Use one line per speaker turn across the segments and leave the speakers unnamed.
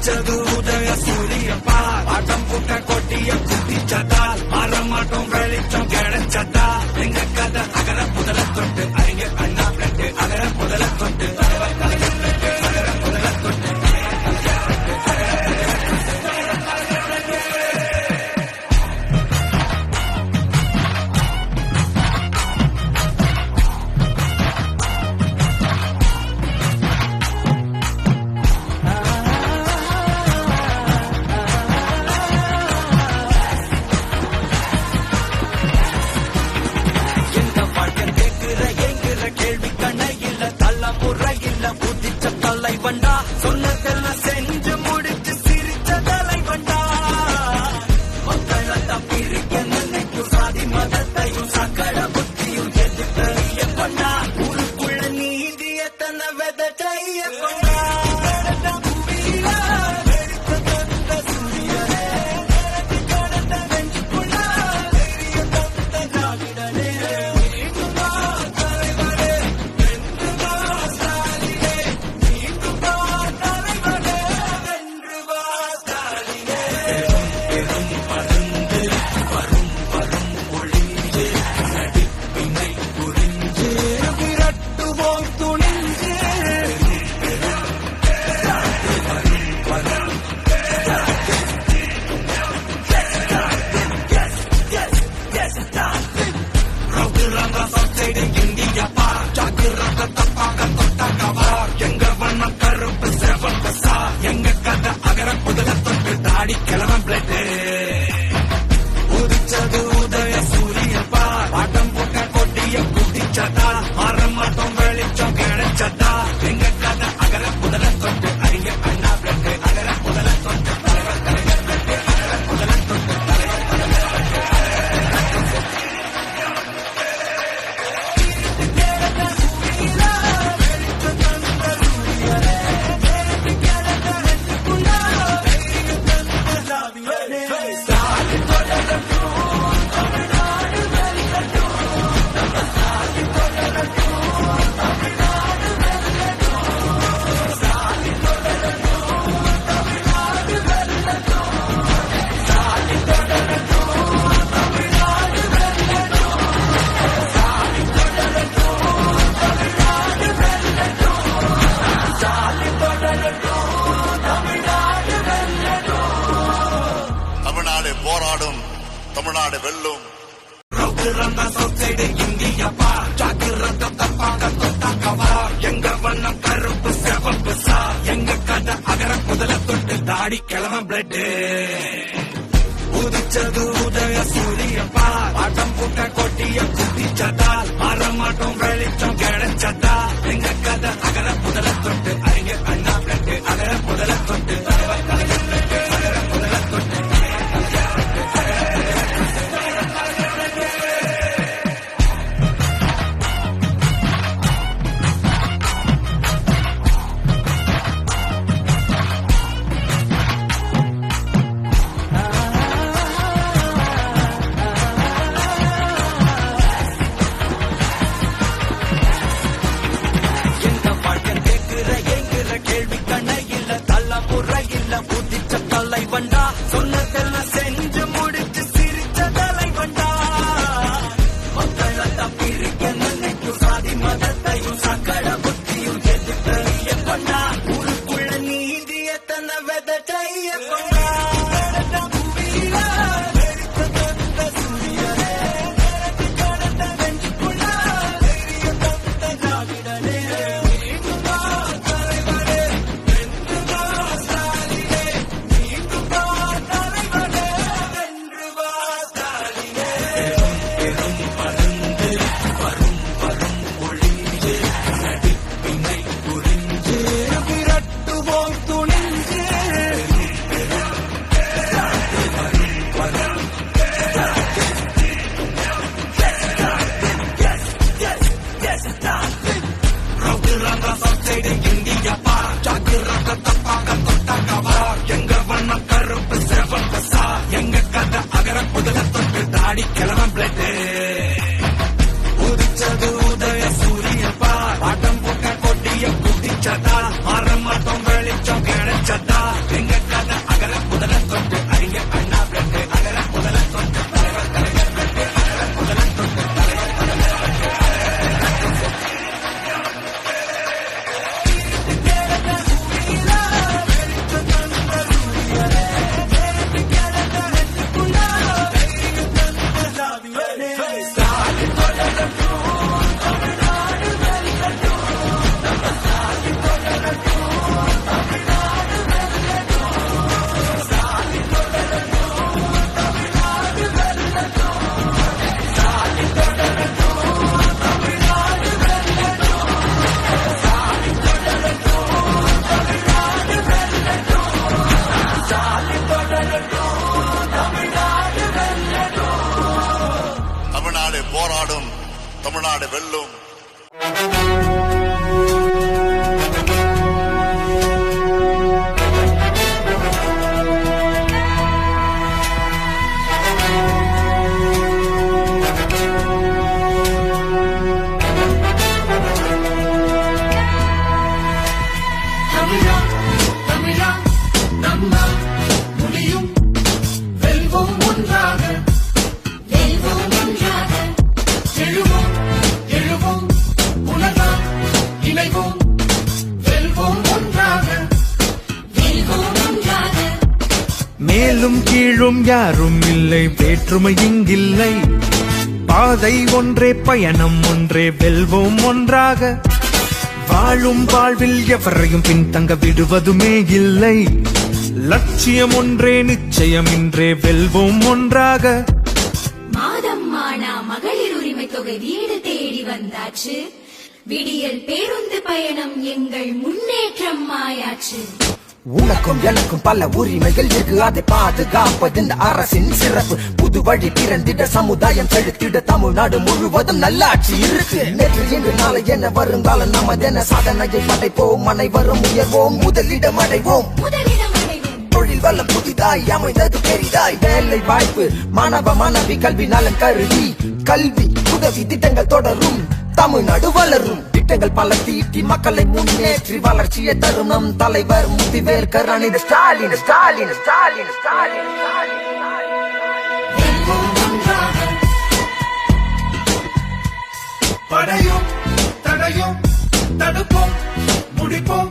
உதிச்சது உதய சூரியப்பா ஆட்டம் புட்ட கொட்டிய குட்டிச்சதால் மாறமாட்டம் வெளிச்சம் கிடைச்சதா எங்க கதை அகர முதல தொட்டு அறிஞர் அண்ணா பிளட்டு அகர முதல தொட்டு தலைவர் கலைஞர் பிளட்டு அகர முதல தொட்டு சொன்னதெல்லாம் செஞ்சு முடிச்சு சிரிச்ச தலைவண்டா மக்கள் பிரிக்க நினைக்கும் சாதி மதத்தையும் சக்கர புத்தியும் எதிர்க்க கொண்டா ஊருக்குள்ள நீதி எத்தனை விதைய கொண்டா எங்க கதை அகர முதல தொட்டு தாடி கிளவன் பிளட்டு உதிச்சது உதய சூரியப்பா ஆட்டம் போட்ட கொட்டிய குட்டிச்சதா மாறமாட்டம் வெளிச்சம் கிடைச்சதா எங்க கதை அகர முதல தொட்டு அறிஞர் அண்ணா பிளட்டு அகர முதல தொட்டு தலைவர் கலைஞர் பிளட்டு அகர முதல தொட்டு தலைவர் கலைஞர் பிளட்டு
போராடும் தமிழ்நாடு வெல்லும்
இந்தியப்பா ஜாக்கிரத தப்பாக தொட்டாக்கவா எங்க வண்ணம் கருப்பு சிவப்பு சா எங்க கதை அகர முதல தொட்டு தாடி கிளவன் பிளட்டு உதிச்சது உதய சூரியப்பா ஆட்டம் புட்ட கொட்டிய குட்டிச்சதால் மாறமாட்டம் வெளிச்சம் கிடைச்சதா எங்க கதை அகர முதல தொட்டு அறிஞர் அண்ணா பிளட்டு அகர முதல தொட்டு தலைவர் கலைஞர் பிளட்டு அகர முதல தொட்டு சொன்னதெல்லாம் செஞ்சு முடிச்சு சிரிச்ச தலைவண்டா மக்கள் பிரிக்க நினைக்கும் சாதி மதத்தையும் சக்கர புத்தியும் எதிர்க்க கொண்டா ஊருக்குள்ள நீதி எத்தனை விதைய கொண்டா
What?
தமிழ்நாடு வெல்லும்.
மேலும் கீழும் யாரும் இல்லை, வேற்றுமை இங்கில்லை. பாதை ஒன்றே, பயணம் ஒன்றே, வெல்வோம் ஒன்றாக. வாழும் வாழ்வில் எவரையும் பின்தங்க விடுவதுமே இல்லை. லட்சியம் ஒன்றே, நிச்சயம் இன்றே, வெல்வோம் ஒன்றாக.
மாதம் மானா மகளிர் உரிமை தொகை வீடு தேடி வந்தாச்சு. விடியல் பேருந்து பயணம் எங்கள் முன்னேற்றம் ஆயாச்சு.
உனக்கும் எனக்கும் பல உரிமைகள் இருக்கு, அதை பாதுகாப்பது இந்த அரசின் சிறப்பு. புது வழி பிறந்திட, சமுதாயம் செலுத்திட, தமிழ்நாடு முழுவதும் நல்லாட்சி இருக்கு. நேற்று இன்று நாளை என வருங்காலம் நமதென சாதனையை படைப்போம். அனைவரும் உயர்வோம், முதலிடம் அடைவோம். தொழில் வளம் புதிதாய் அமைந்தது பெரிதாய். வேலை வாய்ப்பு, மாணவ மாணவி கல்வி நலன் கருதி கல்வி உதவி திட்டங்கள் தொடரும். தமிழ்நாடு வளரும். திட்டங்கள் பல தீட்டி மக்களை முன்னேற்றி வளர்ச்சியை தரும் நம் தலைவர் முதிவேல் கருணாநிதி ஸ்டாலின் ஸ்டாலின் ஸ்டாலின் ஸ்டாலின்
படையும் தடையும் தடுப்போம், முடிப்போம்,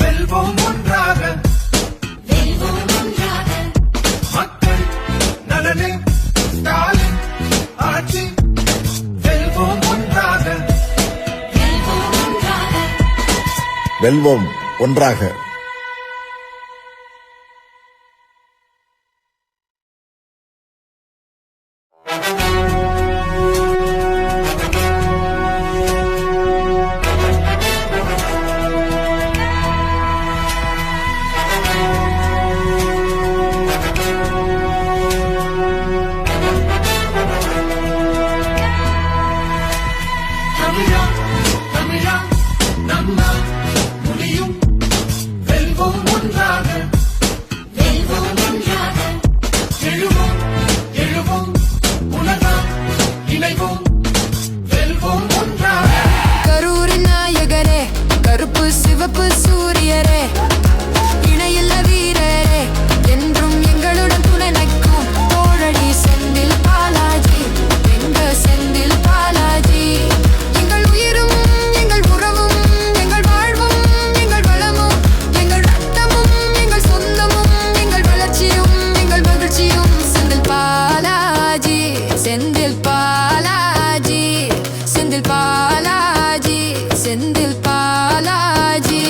வெல்வோம் ஒன்றாக. மக்கள் நலனே ஸ்டாலின் ஆட்சி, வெல்வோம் ஒன்றாக.
வெல்வோம் ஒன்றாக.
சூரியரே, இணையில்ல வீரரே, என்றும் எங்களுடன் துணை நிற்கும் தோழடி செந்தில் பாலாஜி, எங்க செந்தில் பாலாஜி. எங்கள் உயிரும் எங்கள் உறவும் எங்கள் வாழ்வும் எங்கள் வளமும் எங்கள் ரத்தமும் எங்கள் சொந்தமும் எங்கள் வளர்ச்சியும் எங்கள் மகிழ்ச்சியும் செந்தில் பாலாஜி, செந்தில் பாலாஜி, செந்தில் பாலாஜி, செந்தில் பாலாஜி.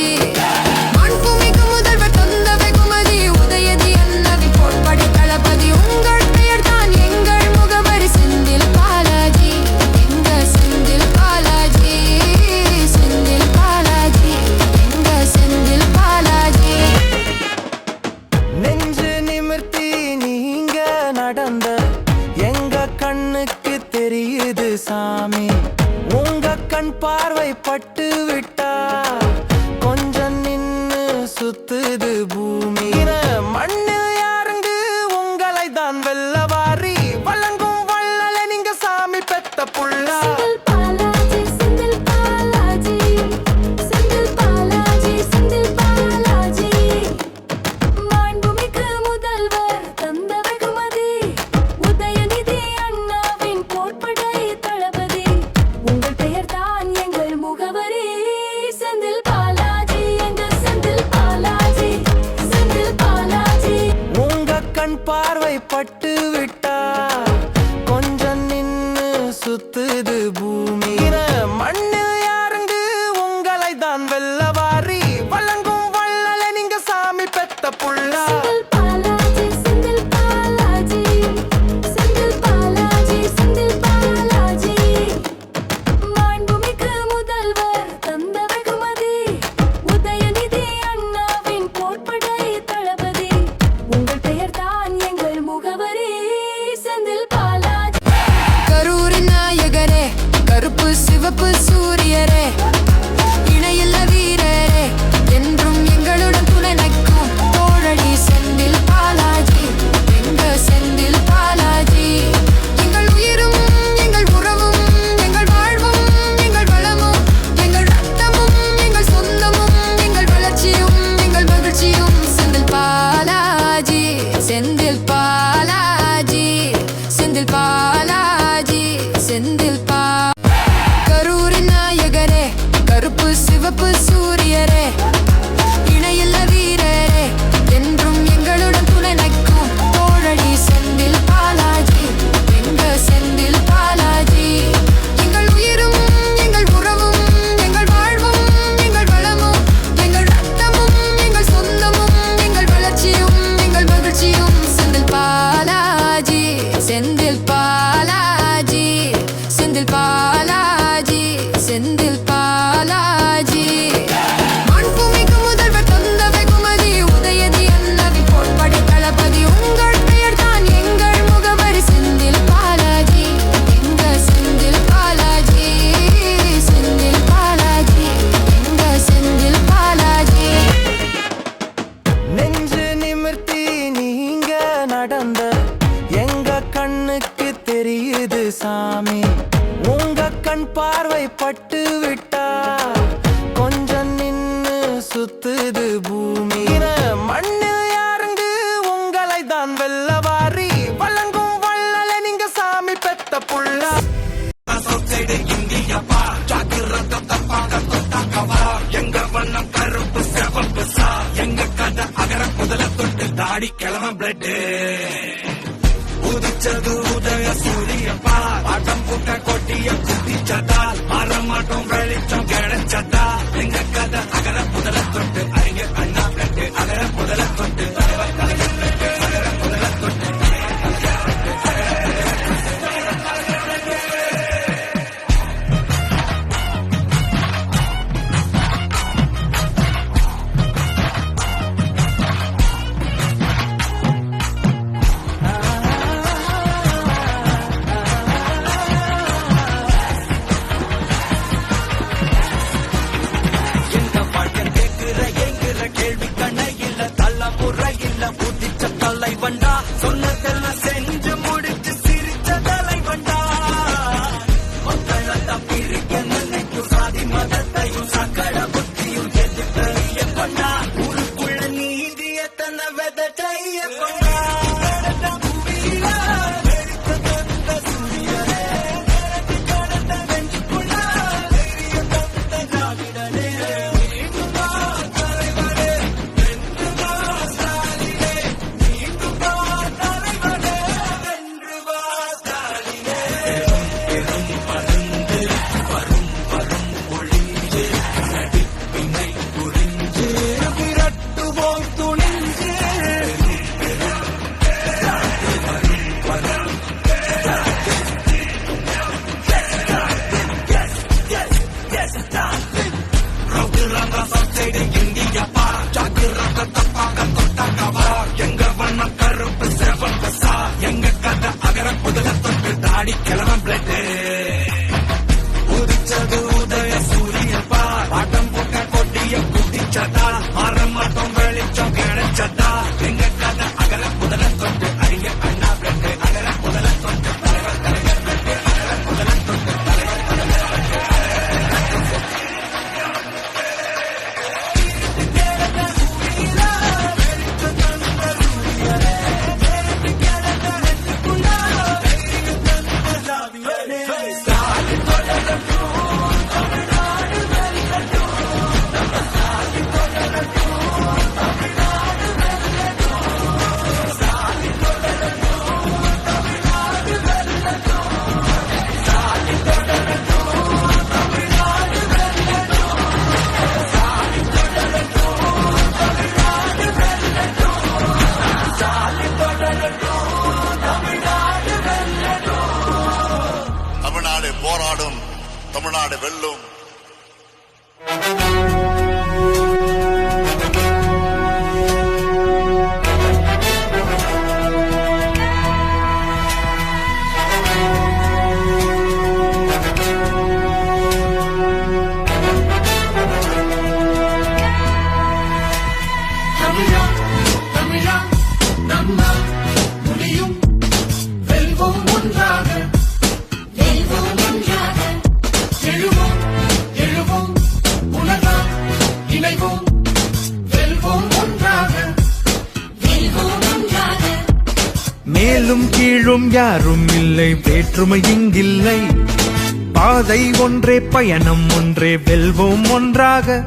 தெரியுது சாமி, உங்க கண் பார்வை பட்டு விட்டா கொஞ்சம் நின்னு சுத்துது பூமி. மண்ணில் யாருங்க உங்களை தான் வெல்லவாரி வழங்கும் வள்ளல நீங்க சாமி பெத்த புள்ளா. பார்வை பட்டு விட்டா கொஞ்சம் நின்னு சுத்துது பூமி. மண்ணில் யாருங்க உங்களை தான் வெல்லவாரி வழங்கும் வள்ளல நீங்க சாமி பெத்த புள்ளா. பட்டு விட்டா கொஞ்சம் நின்னு சுத்துது பூமி மண்ணில் யாருங்க உங்களை தான் வெல்லவாரி வழங்கும் வள்ளல நீங்க சாமி பெத்த புள்ள
இந்தியப்பா ஜாக்கிரதை தப்பாக தொட்டாக்கவா எங்க வண்ணம் கருப்பு சிவப்பு சா எங்க கதை அகர முதல தொட்டு தாடி கிளம்ப பிளட் உதிச்சது உதய சூரியப்பா ஆட்டம் புட்ட கொட்டிய குட்டிச்சதா மாறமாட்டம் வெளிச்சம் கிடைச்சதா எங்க கதை அகர முதல தொட்டு அறிஞர் அண்ணா பிளட் அகர முதல தொட்டு தலைவர் கலைஞர் பிளட் அகர முதல தொட்டு வண்டா சொன்னதெல்லாம் செஞ்சு முடிச்சு சிரிச்ச தலை வண்டா மக்கள் பிரிக்க நினைக்கும் சாதி மதத்தையும் சக்கட புத்தியும் எதிர்க்க கொண்டா ஊருக்குள்ள நீதி எத்தனை விதைய கொண்டா இந்தியப்பா ஜாக்கிரதை தப்பாக தொட்டாக்கவா எங்க வண்ணம் கருப்பு சிவப்பு சா எங்க கதை அகர முதல தொட்டு தாடி கிளம்ப பிளட் உதிச்சது உதய சூரியப்பா ஆட்டம் போட்ட கொட்டிய குட்டிச்சதா மாறமாட்டம் வெளிச்சம் கிடைச்சதா எங்க கதை அகர முதல தொட்டு அறிஞர் அண்ணா பிளட் அகர முதல தொட்டு தலைவர் கலைஞர் பிளட் அகர முதல தொட்டு தலைவர்
தமிழ்நாடு போராடும், தமிழ்நாடு வெல்லும்.
மேலும் கீழும் யாரும் இல்லை, வேற்றுமை இங்கில்லை. பாதை ஒன்றே, பயணம் ஒன்றே, வெல்வோம் ஒன்றாக.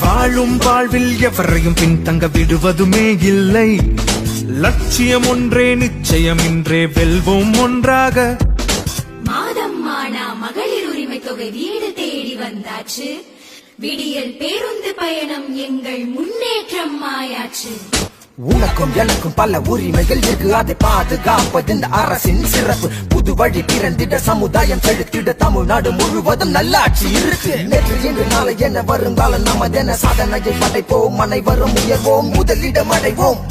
வாழும் வாழ்வில் எவரையும் பின்தங்க விடுவதுமே இல்லை. லட்சியம் ஒன்றே, நிச்சயம் இன்றே, வெல்வோம் ஒன்றாக.
மாதம் மானா மகளிர் உரிமை தொகை வீடு தேடி வந்தாச்சு. விடியல் பேருந்து பயணம் எங்கள் முன்னேற்றம் ஆயாச்சு.
உனக்கும் எனக்கும் பல உரிமைகள் இருக்கு, அதை பாதுகாப்பது இந்த அரசின் சிறப்பு. புது வழி பிறந்திட, சமுதாயம் செலுத்திட, தமிழ்நாடு முழுவதும் நல்லாட்சி இருக்கு. நேற்று இன்று நாளை என வருங்காலம் நமதென சாதனையை படைப்போம், அனைவரும் உயர்வோம், முதலிடம் அடைவோம்.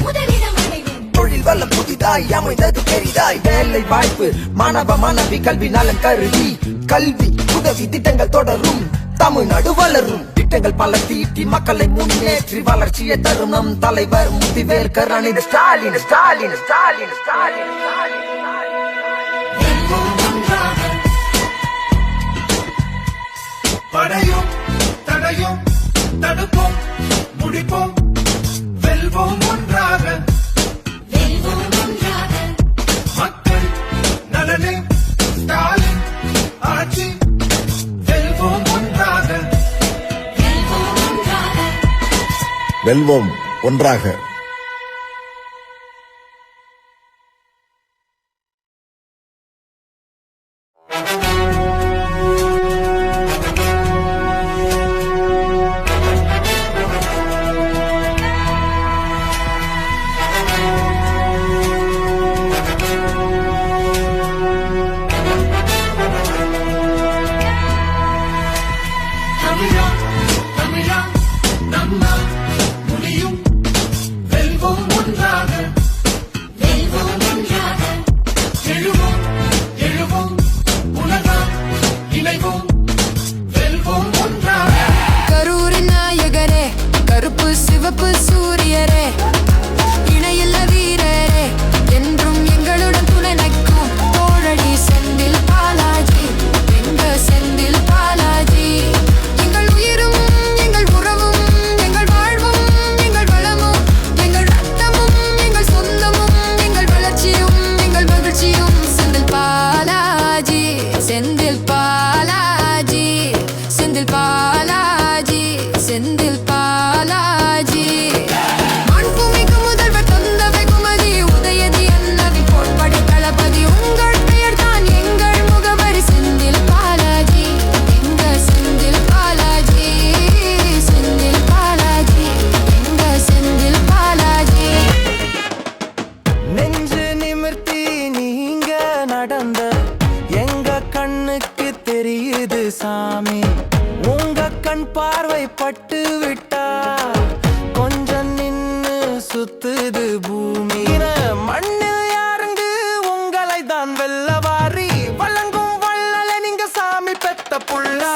தொழில் வளம் புதிதாய் அமைந்தது பெரிதாய், வேலை வாய்ப்பு மாணவ மாணவி கல்வி நலன் கருதி, கல்வி உதவி திட்டங்கள் தொடரும், தமிழ்நாடு வளரும். திட்டங்கள் பல தீட்டி மக்களை முன்னேற்றி வளர்ச்சியை தரும் நம் தலைவர் முதிவேல் கருணாநிதி ஸ்டாலின் ஸ்டாலின் ஸ்டாலின் ஸ்டாலின் ஸ்டாலின்.
படையும் தடையும் தடுப்போம் முடிப்போம் வெல்வோம் ஒன்றாக மக்கள் நலனே ஸ்டாலின் ஆட்சி வெல்வோம் ஒன்றாக
வெல்வோம் ஒன்றாக.
தமிழா தமிழா நம்ம முடியும் வெல்வோம் ஒன்றாக எழுவோம் எழுவோம் உலகம் இணைவோம் வெல்வோம் ஒன்றாக
கரூரின் நாயகரே கருப்பு சிவப்பு சூரியரே இணையில்ல வீரரே என்றும் எங்களுடன் துணை நிற்கும் தோழடி செந்தில் பாலாஜி எங்க செந்தில் பாலாஜி எங்கள் உயிரும் எங்கள் உறவும் எங்கள் வாழ்வும் எங்கள் வளமும் எங்கள் ரத்தமும் எங்கள் சொந்தமும் எங்கள் வளர்ச்சியும் எங்கள் மகிழ்ச்சியும் செந்தில் பாலாஜி செந்தில் பாலாஜி செந்தில் பாலாஜி செந்தில் பாலாஜி மண்பூமிக்கு முதல்வர் தந்த வெகுமதி உதயதி அண்ணவி போட்படி தளபதி உங்கள் பெயர் தான் எங்கள் முகவரி செந்தில் பாலாஜி எங்க செந்தில் பாலாஜி செந்தில் பாலாஜி எங்க செந்தில் பாலாஜி
நெஞ்சு நிமிர்த்தி நீங்க நடந்த எங்க கண்ணுக்கு தெரியுது சாமி உங்க கண் பார்வை பட்டு விட்டா கொஞ்சம் நின்னு சுத்துது பூமி மண்ணில் யாருங்க உங்களை தான் வெல்லவாரி வழங்கும் வள்ளலை நீங்க சாமி பெத்த புள்ளா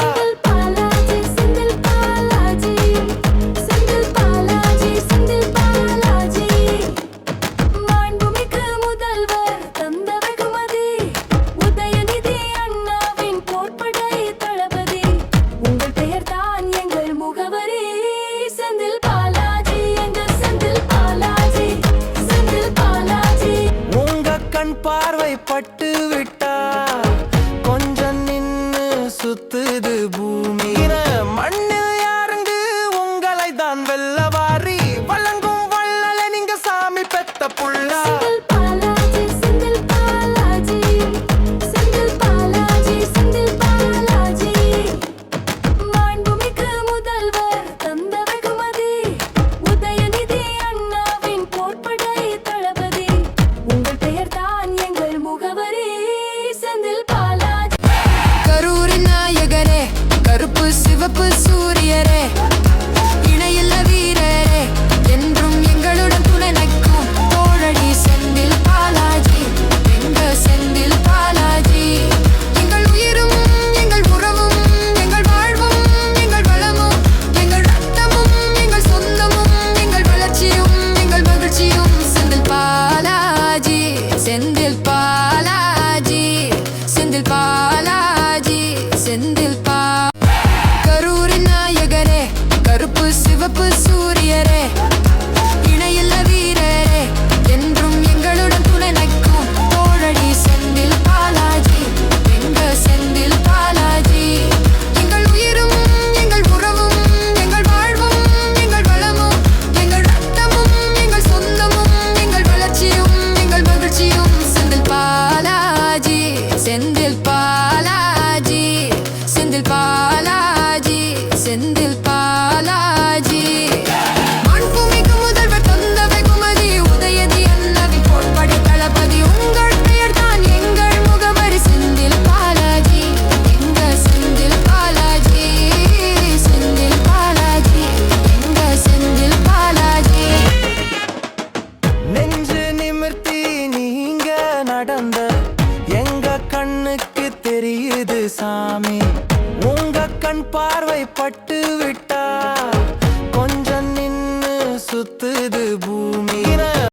உங்க கண் பார்வை பட்டு விட்டா கொஞ்சம் நின்னு சுத்துது பூமி மண்ணில் யாருங்க உங்களை தான் வெல்லவாரி வழங்கும் வள்ளலை நீங்க சாமி பெத்த புள்ளா
கரூரின் நாயகரே கருப்பு சிவப்பு சூரியரே இணையில்ல வீரரே என்றும் எங்களுடன் துணை நிற்கும் தோழடி செந்தில் பாலாஜி எங்க செந்தில் பாலாஜி எங்கள் உயிரும் எங்கள் உறவும் எங்கள் வாழ்வும் எங்கள் வளமும் எங்கள் ரத்தமும் எங்கள் சொந்தமும் எங்கள் வளர்ச்சியும் எங்கள் மகிழ்ச்சியும் செந்தில் பாலாஜி செந்தில் பாலாஜி செந்தில் பாலாஜி செந்தில் பா கரூரின் நாயகரே கருப்பு சிவப்பு சூரியரே இணையில்ல வீரரே என்றும் எங்களுடன் துணை நிற்கும் தோழடி செந்தில் பாலாஜி எங்க செந்தில் பாலாஜி எங்கள் உயிரும் எங்கள் உறவும் எங்கள் வாழ்வும் எங்கள் வளமும் எங்கள் ரத்தமும் எங்கள் சொந்தமும் எங்கள் வளர்ச்சியும் எங்கள் மகிழ்ச்சியும் செந்தில் பாலாஜி செந்தில் பாலாஜி செந்தில் பாலாஜி செந்தில் பாலாஜி மண்பூமிக்கு முதல்வர் தந்த வெகுமதி உதயதி அண்ணவி போட்படி தளபதி உங்கள் பெயர் தான் எங்கள் முகவரி செந்தில் பாலாஜி எங்க செந்தில் பாலாஜி செந்தில் பாலாஜி எங்க செந்தில் பாலாஜி
நெஞ்சு நிமிர்த்தி நீங்க நடந்த எங்க கண்ணுக்கு தெரியுது சாமி உங்க கண் பார்வை பட்டு விட்டா